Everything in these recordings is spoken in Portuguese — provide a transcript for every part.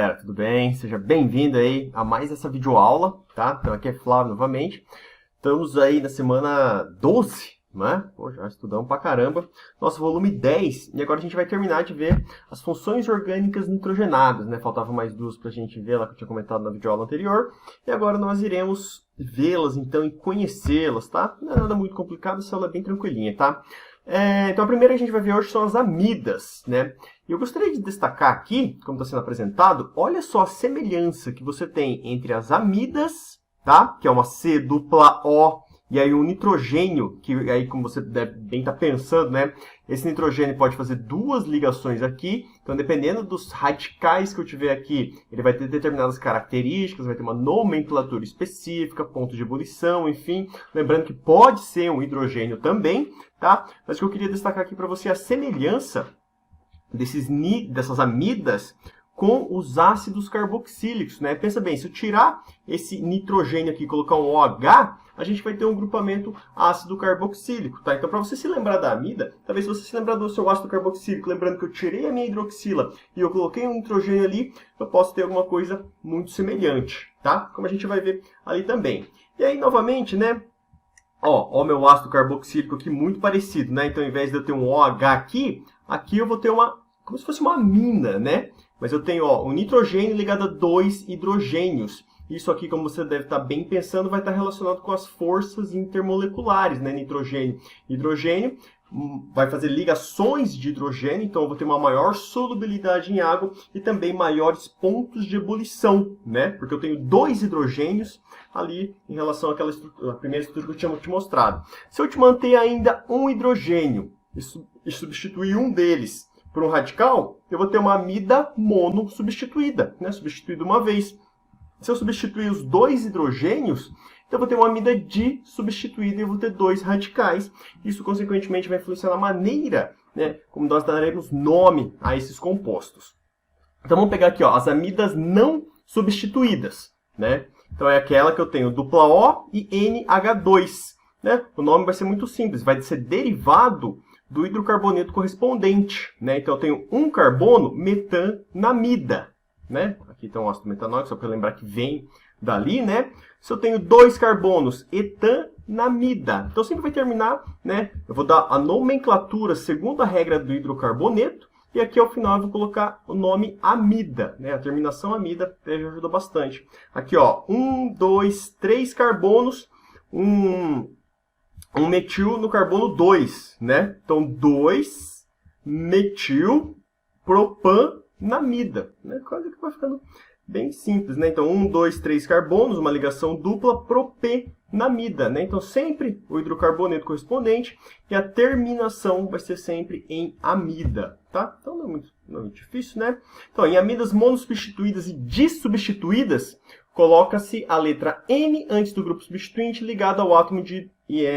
galera, tudo bem? Seja bem-vindo aí a mais essa videoaula, tá? Então aqui é Flávio novamente. Estamos aí na semana 12, né? Pô, já estudamos pra caramba. Nosso volume 10, e agora a gente vai terminar de ver as funções orgânicas nitrogenadas, né? Faltavam mais duas pra gente ver lá que eu tinha comentado na videoaula anterior. E agora nós iremos vê-las então e conhecê-las, tá? Não é nada muito complicado, essa aula é bem tranquilinha, tá? Então a primeira que a gente vai ver hoje são as amidas, né? E eu gostaria de destacar aqui, como está sendo apresentado, olha só a semelhança que você tem entre as amidas, tá? Que é uma C dupla O, e aí o nitrogênio, que aí como você deve bem estar pensando, né? Esse nitrogênio pode fazer duas ligações aqui, então dependendo dos radicais que eu tiver aqui, ele vai ter determinadas características, vai ter uma nomenclatura específica, ponto de ebulição, enfim. Lembrando que pode ser um hidrogênio também, tá? Mas o que eu queria destacar aqui para você é a semelhança dessas amidas com os ácidos carboxílicos, né? Pensa bem, se eu tirar esse nitrogênio aqui e colocar um OH, a gente vai ter um grupamento ácido carboxílico, tá? Então, para você se lembrar da amida, talvez você se lembrar do seu ácido carboxílico, lembrando que eu tirei a minha hidroxila e eu coloquei um nitrogênio ali, eu posso ter alguma coisa muito semelhante, tá? Como a gente vai ver ali também. E aí, novamente, né? Ó, o meu ácido carboxílico aqui muito parecido, né? Então, ao invés de eu ter um OH aqui eu vou ter como se fosse uma amina, né? Mas eu tenho, ó, um nitrogênio ligado a dois hidrogênios. Isso aqui, como você deve estar bem pensando, vai estar relacionado com as forças intermoleculares, né? Nitrogênio e hidrogênio. Vai fazer ligações de hidrogênio, então eu vou ter uma maior solubilidade em água e também maiores pontos de ebulição, né? Porque eu tenho dois hidrogênios ali em relação àquela estrutura, a primeira estrutura que eu tinha te mostrado. Se eu te manter ainda um hidrogênio e substituir um deles por um radical, eu vou ter uma amida mono substituída, né? Substituída uma vez. Se eu substituir os dois hidrogênios, então eu vou ter uma amida di substituída e eu vou ter dois radicais. Isso, consequentemente, vai influenciar na maneira, né, como nós daremos nome a esses compostos. Então vamos pegar aqui, ó, as amidas não substituídas, né? Então é aquela que eu tenho dupla O e NH2, né? O nome vai ser muito simples, vai ser derivado do hidrocarboneto correspondente, né? Então eu tenho um carbono metanamida, né? Aqui tem um ácido metanóico, só para lembrar que vem dali, né? Se eu tenho dois carbonos, etanamida. Então sempre vai terminar, né? Eu vou dar a nomenclatura segundo a regra do hidrocarboneto, e aqui ao final eu vou colocar o nome amida, né? A terminação amida já ajuda bastante. Aqui, ó, 1, 2, 3 carbonos, um metil no carbono 2, né? Então, 2 metil propanamida, né? Coisa que vai ficando bem simples, né? Então, 1, 2, 3 carbonos, uma ligação dupla propenamida, né? Então, sempre o hidrocarboneto correspondente e a terminação vai ser sempre em amida, tá? Então, não é muito difícil, né? Então, em amidas monossubstituídas e dissubstituídas, coloca-se a letra N antes do grupo substituinte ligado ao átomo de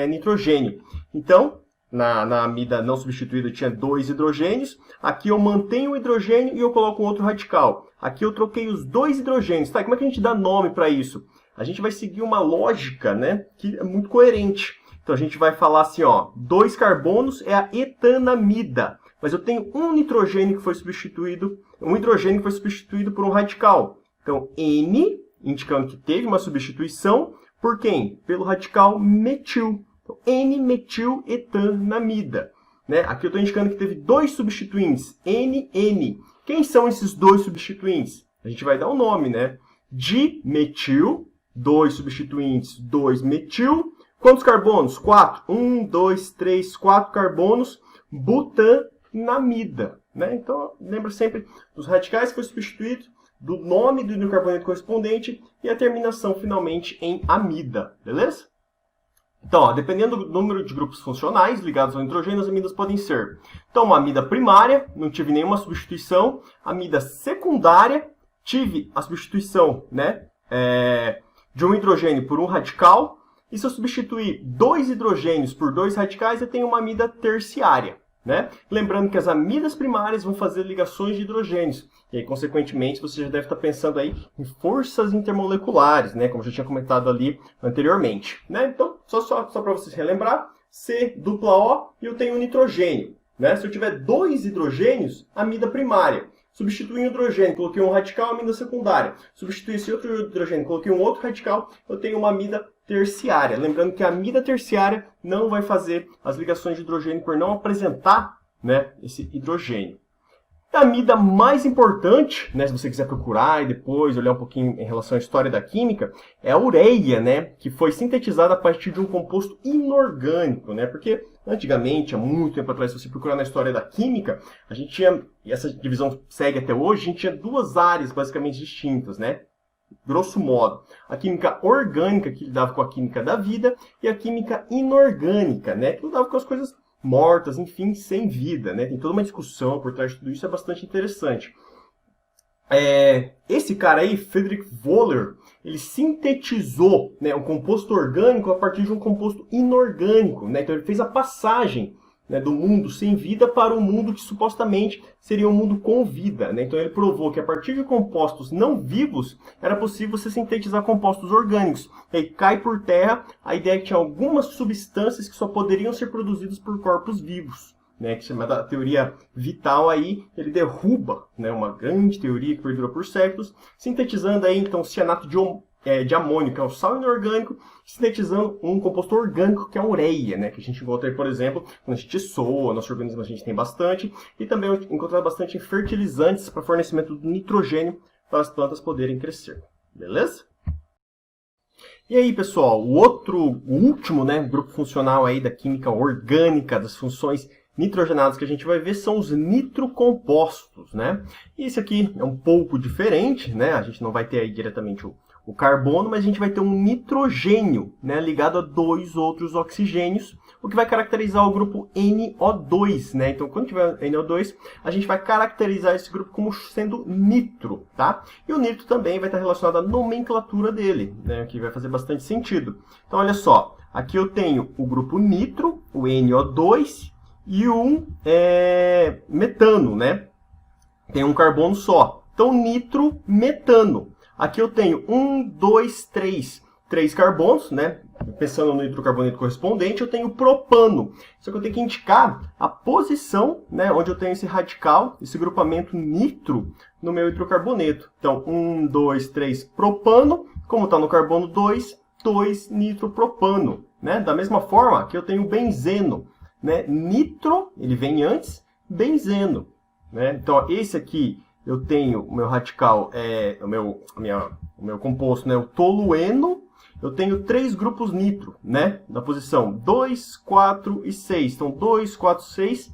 nitrogênio. Então, na amida não substituída tinha dois hidrogênios. Aqui eu mantenho o hidrogênio e eu coloco um outro radical. Aqui eu troquei os dois hidrogênios. Tá, e como é que a gente dá nome para isso? A gente vai seguir uma lógica, né, que é muito coerente. Então a gente vai falar assim, ó, dois carbonos é a etanamida. Mas eu tenho um nitrogênio que foi substituído, um hidrogênio que foi substituído por um radical. Então N, indicando que teve uma substituição, por quem? Pelo radical metil. Então, N-metiletanamida. Né? Aqui eu estou indicando que teve dois substituintes, N-N. Quem são esses dois substituintes? A gente vai dar um nome, né? Dimetil, dois substituintes, 2-metil. Quantos carbonos? 4. 1, 2, 3, 4 carbonos, butanamida. Né? Então, lembra sempre dos radicais que foi substituído, do nome do hidrocarboneto correspondente e a terminação finalmente em amida, beleza? Então, ó, dependendo do número de grupos funcionais ligados ao nitrogênio, as amidas podem ser. Então, uma amida primária, não tive nenhuma substituição. Amida secundária, tive a substituição, né, de um hidrogênio por um radical. E se eu substituir dois hidrogênios por dois radicais, eu tenho uma amida terciária. Né? Lembrando que as amidas primárias vão fazer ligações de hidrogênios. E aí, consequentemente, você já deve estar pensando aí em forças intermoleculares, né? Como eu já tinha comentado ali anteriormente. Né? Então, só para vocês relembrar, C dupla O e eu tenho um nitrogênio. Né? Se eu tiver dois hidrogênios, amida primária. Substituí um hidrogênio, coloquei um radical, amida secundária. Substituí esse outro hidrogênio, coloquei um outro radical, eu tenho uma amida terciária. Lembrando que a amida terciária não vai fazer as ligações de hidrogênio por não apresentar, né, esse hidrogênio. A amida mais importante, né, se você quiser procurar e depois olhar um pouquinho em relação à história da química, é a ureia, né, que foi sintetizada a partir de um composto inorgânico, né, porque antigamente, há muito tempo atrás, se você procurar na história da química, a gente tinha, e essa divisão segue até hoje, a gente tinha duas áreas basicamente distintas, né, grosso modo, a química orgânica, que lidava com a química da vida, e a química inorgânica, né, que lidava com as coisas mortas, enfim, sem vida, né? Tem toda uma discussão por trás de tudo isso, é bastante interessante. Esse cara aí, Friedrich Wöhler, ele sintetizou, né, um composto orgânico a partir de um composto inorgânico, né? Então ele fez a passagem, né, do mundo sem vida para o mundo que supostamente seria um mundo com vida, né? Então ele provou que a partir de compostos não vivos era possível você sintetizar compostos orgânicos. E aí cai por terra a ideia que tinha algumas substâncias que só poderiam ser produzidas por corpos vivos, né, que é chamada teoria vital. Aí ele derruba, né, uma grande teoria que perdurou por séculos, sintetizando aí então cianato de amônio, que é o sal inorgânico, sintetizando um composto orgânico que é a ureia, né, que a gente encontra aí, por exemplo, quando a gente soa, nosso organismo a gente tem bastante, e também encontra bastante em fertilizantes para fornecimento de nitrogênio para as plantas poderem crescer. Beleza? E aí, pessoal, o último, né, grupo funcional aí da química orgânica, das funções nitrogenadas que a gente vai ver são os nitrocompostos, né? E esse aqui é um pouco diferente, né? A gente não vai ter aí diretamente o carbono, mas a gente vai ter um nitrogênio, né, ligado a dois outros oxigênios, o que vai caracterizar o grupo NO2, né? Então, quando tiver NO2, a gente vai caracterizar esse grupo como sendo nitro, tá? E o nitro também vai estar relacionado à nomenclatura dele, né, que vai fazer bastante sentido. Então, olha só, aqui eu tenho o grupo nitro, o NO2, e um metano, né? Tem um carbono só. Então, nitrometano. Aqui eu tenho 3 carbonos, né? Pensando no hidrocarboneto correspondente, eu tenho propano. Só que eu tenho que indicar a posição, né, onde eu tenho esse radical, esse grupamento nitro no meu hidrocarboneto. Então, 3 propano, como está no carbono 2 nitropropano, né? Da mesma forma, aqui eu tenho benzeno, né? Nitro, ele vem antes, benzeno, né? Então, ó, esse aqui eu tenho o meu radical, o meu composto, né? O tolueno. Eu tenho 3 grupos nitro, né? Na posição 2, 4 e 6. Então, 2, 4, 6,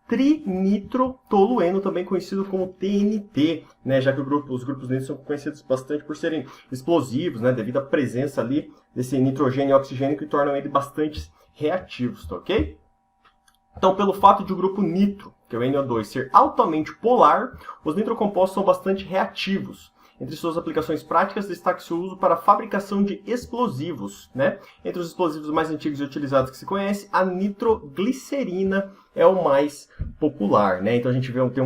trinitrotolueno, também conhecido como TNT, né? Já que os grupos nitro são conhecidos bastante por serem explosivos, né? Devido à presença ali desse nitrogênio e oxigênio que tornam eles bastante reativos, tá ok? Então, pelo fato de o grupo nitro, que é o NO2, ser altamente polar, os nitrocompostos são bastante reativos. Entre suas aplicações práticas, destaque seu uso para a fabricação de explosivos, né? Entre os explosivos mais antigos e utilizados que se conhece, a nitroglicerina é o mais popular, né? Então a gente vê tem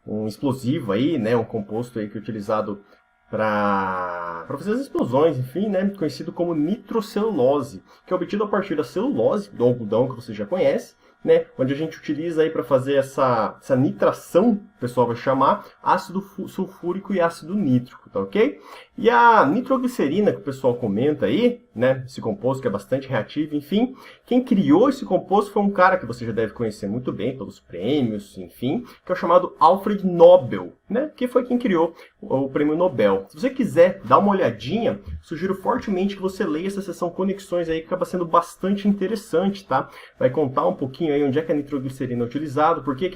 um explosivo aí, né? Um composto aí que é utilizado para fazer as explosões, enfim, né? Conhecido como nitrocelulose, que é obtido a partir da celulose, do algodão que você já conhece, né, onde a gente utiliza aí para fazer essa nitração, o pessoal vai chamar, ácido sulfúrico e ácido nítrico, tá ok? E a nitroglicerina que o pessoal comenta aí, né, esse composto que é bastante reativo, enfim, quem criou esse composto foi um cara que você já deve conhecer muito bem pelos prêmios, enfim, que é o chamado Alfred Nobel, né, que foi quem criou o prêmio Nobel. Se você quiser dar uma olhadinha, sugiro fortemente que você leia essa seção Conexões aí, que acaba sendo bastante interessante, tá? Vai contar um pouquinho aí onde é que a nitroglicerina é utilizada, por que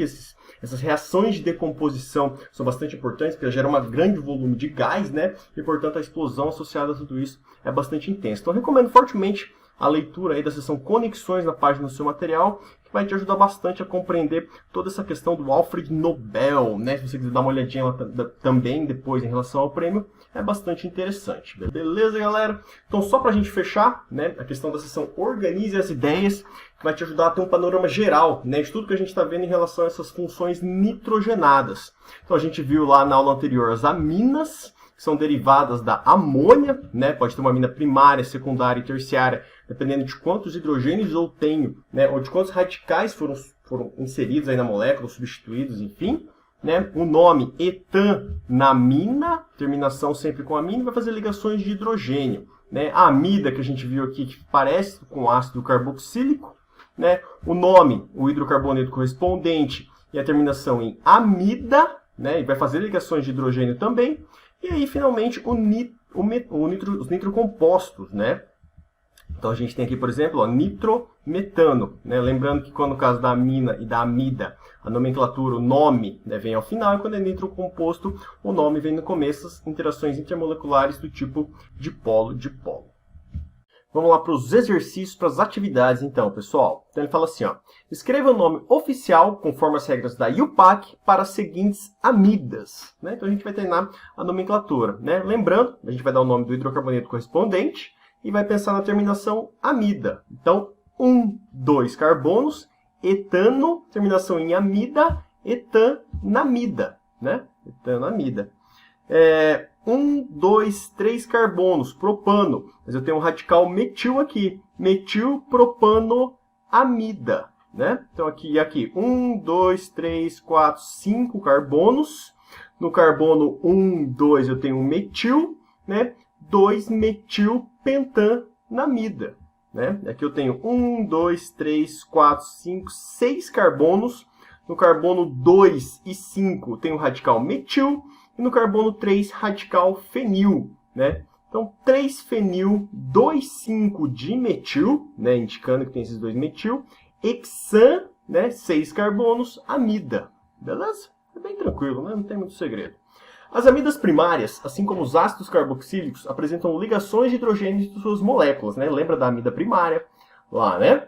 essas reações de decomposição são bastante importantes, porque gera um grande volume de gás, né? E, portanto, a explosão associada a tudo isso é bastante intensa. Então, eu recomendo fortemente a leitura aí da seção Conexões na página do seu material, que vai te ajudar bastante a compreender toda essa questão do Alfred Nobel, né? Se você quiser dar uma olhadinha lá também depois em relação ao prêmio, é bastante interessante. Beleza, galera? Então, só para a gente fechar, né, a questão da seção Organize as Ideias, que vai te ajudar a ter um panorama geral, né, de tudo que a gente está vendo em relação a essas funções nitrogenadas. Então, a gente viu lá na aula anterior as amikas, que são derivadas da amônia, né? Pode ter uma amina primária, secundária e terciária, dependendo de quantos hidrogênios eu tenho, né? Ou de quantos radicais foram inseridos aí na molécula, substituídos, enfim, né? O nome etanamina, terminação sempre com amina, vai fazer ligações de hidrogênio, né? A amida que a gente viu aqui, que parece com ácido carboxílico, né? O nome, o hidrocarboneto correspondente e a terminação em amida, né? E vai fazer ligações de hidrogênio também. E aí, finalmente, os nitrocompostos, né? Então, a gente tem aqui, por exemplo, ó, nitrometano, né? Lembrando que quando no caso da amina e da amida, a nomenclatura, o nome, né, vem ao final, e quando é nitrocomposto, o nome vem no começo, as interações intermoleculares do tipo dipolo-dipolo. Vamos lá para os exercícios, para as atividades, então, pessoal. Então, ele fala assim, ó, escreva o nome oficial, conforme as regras da IUPAC, para as seguintes amidas. Né? Então, a gente vai treinar a nomenclatura. Né? Lembrando, a gente vai dar o nome do hidrocarboneto correspondente e vai pensar na terminação amida. Então, 2 carbonos, etano, terminação em amida, etanamida. Né? Etanamida. 2, 3 carbonos, propano. Mas eu tenho um radical metil aqui. Metilpropanoamida. Né? Então, aqui, 2, 3, 4, 5 carbonos. No carbono 2 eu tenho um metil, né? 2-metilpentanamida. Né? Aqui eu tenho 2, 3, 4, 5, 6 carbonos. No carbono 2 e 5 eu tenho um radical metil. E no carbono 3, radical fenil, né? Então, 3-fenil, 2,5-dimetil, né? Indicando que tem esses 2 metil. Hexan, né? 6 carbonos, amida. Beleza? É bem tranquilo, né? Não tem muito segredo. As amidas primárias, assim como os ácidos carboxílicos, apresentam ligações de hidrogênio entre suas moléculas, né? Lembra da amida primária? Lá, né?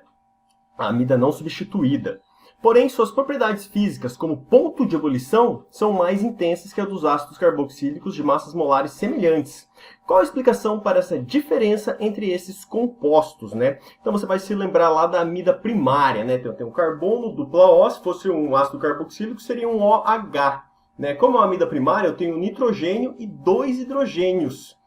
A amida não substituída. Porém, suas propriedades físicas, como ponto de ebulição, são mais intensas que a dos ácidos carboxílicos de massas molares semelhantes. Qual a explicação para essa diferença entre esses compostos, né? Então, você vai se lembrar lá da amida primária, né? Tem um carbono, dupla O, se fosse um ácido carboxílico, seria um OH. Né? Como é uma amida primária, eu tenho nitrogênio e 2 hidrogênios.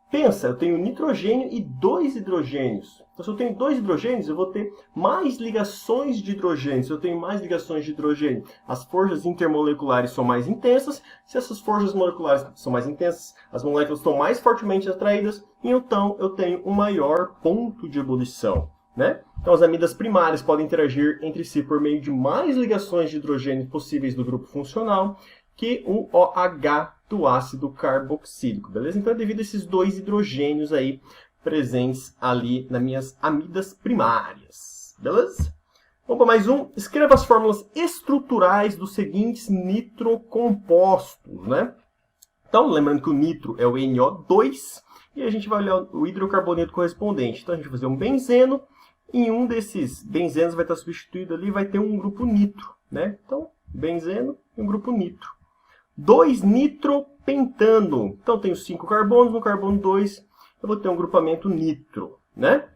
Pensa, eu tenho nitrogênio e 2 hidrogênios. Então, se eu tenho 2 hidrogênios, eu vou ter mais ligações de hidrogênio. Se eu tenho mais ligações de hidrogênio, as forças intermoleculares são mais intensas. Se essas forças moleculares são mais intensas, as moléculas estão mais fortemente atraídas. E então, eu tenho um maior ponto de ebulição. Né? Então, as amidas primárias podem interagir entre si por meio de mais ligações de hidrogênio possíveis do grupo funcional que o OH do ácido carboxílico, beleza? Então, é devido a esses 2 hidrogênios aí presentes ali nas minhas amidas primárias, beleza? Vamos para mais um. Escreva as fórmulas estruturais dos seguintes nitrocompostos, né? Então, lembrando que o nitro é o NO2 e a gente vai olhar o hidrocarboneto correspondente. Então, a gente vai fazer um benzeno e em um desses benzenos vai estar substituído ali, vai ter um grupo nitro, né? Então, benzeno e um grupo nitro. 2-nitropentano. Então, tenho 5 carbonos, no carbono 2 eu vou ter um grupamento nitro, né?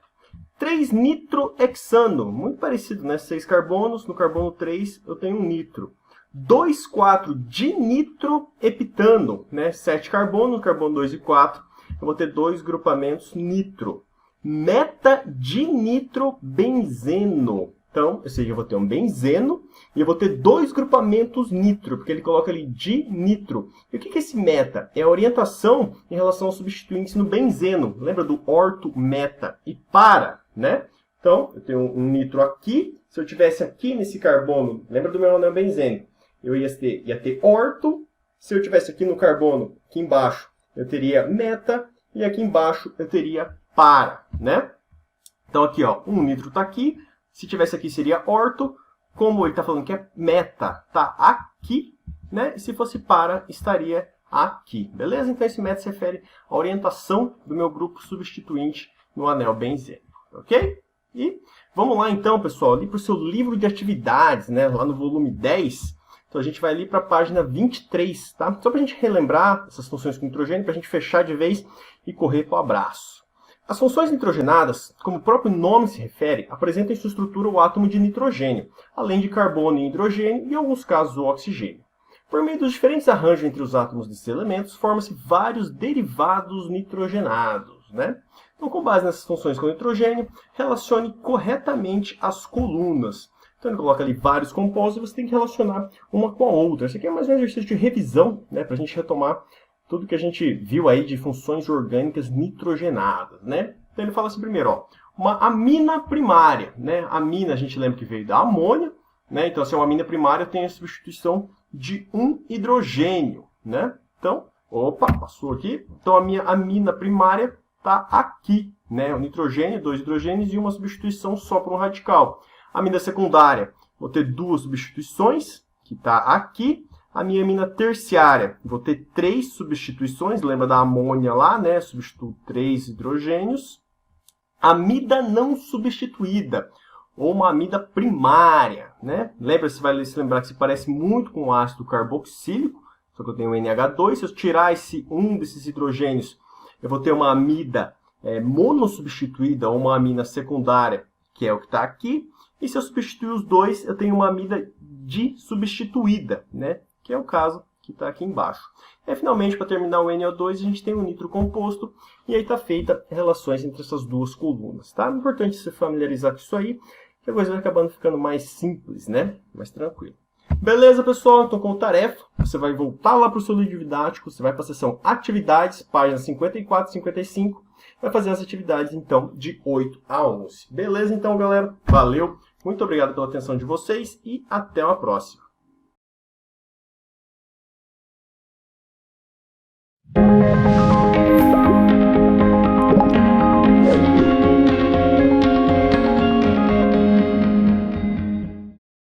3-nitrohexano, muito parecido, né? 6 carbonos, no carbono 3 eu tenho um nitro. 2,4-dinitroheptano, né? 7 carbonos, no carbono 2 e 4 eu vou ter 2 grupamentos nitro. Metadinitrobenzeno. Então, ou seja, eu vou ter um benzeno e eu vou ter 2 grupamentos nitro, porque ele coloca ali dinitro. E o que é esse meta? É a orientação em relação ao substituinte no benzeno. Lembra do orto-meta e para, né? Então, eu tenho um nitro aqui. Se eu tivesse aqui nesse carbono, lembra do meu anel benzênico? Eu ia ter orto. Se eu tivesse aqui no carbono, aqui embaixo, eu teria meta. E aqui embaixo eu teria para, né? Então, aqui, ó, um nitro está aqui. Se tivesse aqui, seria orto. Como ele está falando que é meta, está aqui, né? E se fosse para, estaria aqui. Beleza? Então, esse meta se refere à orientação do meu grupo substituinte no anel benzênico. Ok? E vamos lá, então, pessoal, ali para o seu livro de atividades, né? Lá no volume 10. Então, a gente vai ali para a página 23, tá? Só para a gente relembrar essas funções com nitrogênio, para a gente fechar de vez e correr para o abraço. As funções nitrogenadas, como o próprio nome se refere, apresentam em sua estrutura o átomo de nitrogênio, além de carbono e hidrogênio e, em alguns casos, o oxigênio. Por meio dos diferentes arranjos entre os átomos desses elementos, formam-se vários derivados nitrogenados, né? Então, com base nessas funções com nitrogênio, relacione corretamente as colunas. Então ele coloca ali vários compostos e você tem que relacionar uma com a outra. Esse aqui é mais um exercício de revisão, né, para a gente retomar tudo que a gente viu aí de funções orgânicas nitrogenadas, né? Então ele fala assim primeiro, ó, uma amina primária, né? Amina a gente lembra que veio da amônia, né? Então se é uma amina primária tem a substituição de um hidrogênio, né? Então, opa, passou aqui. Então a minha amina primária está aqui, né? Um nitrogênio, 2 hidrogênios e uma substituição só por um radical. Amina secundária, vou ter 2 substituições, que está aqui. A minha amina terciária, vou ter 3 substituições, lembra da amônia lá, né? Substituo 3 hidrogênios. Amida não substituída, ou uma amida primária, né? Lembra, você vai se lembrar que se parece muito com o ácido carboxílico, só que eu tenho o NH2. Se eu tirar um desses hidrogênios, eu vou ter uma amida monossubstituída, ou uma amina secundária, que é o que está aqui. E se eu substituir os dois, eu tenho uma amida dissubstituída, né? Que é o caso que está aqui embaixo. E finalmente, para terminar o NO2, a gente tem o nitro composto, e aí está feita as relações entre essas duas colunas, tá? É importante se familiarizar com isso aí, que a coisa vai acabando ficando mais simples, né? Mais tranquilo. Beleza, pessoal? Então, como tarefa, você vai voltar lá para o seu livro didático, você vai para a seção Atividades, páginas 54 e 55, vai fazer as atividades, então, de 8 a 11. Beleza, então, galera? Valeu! Muito obrigado pela atenção de vocês e até uma próxima.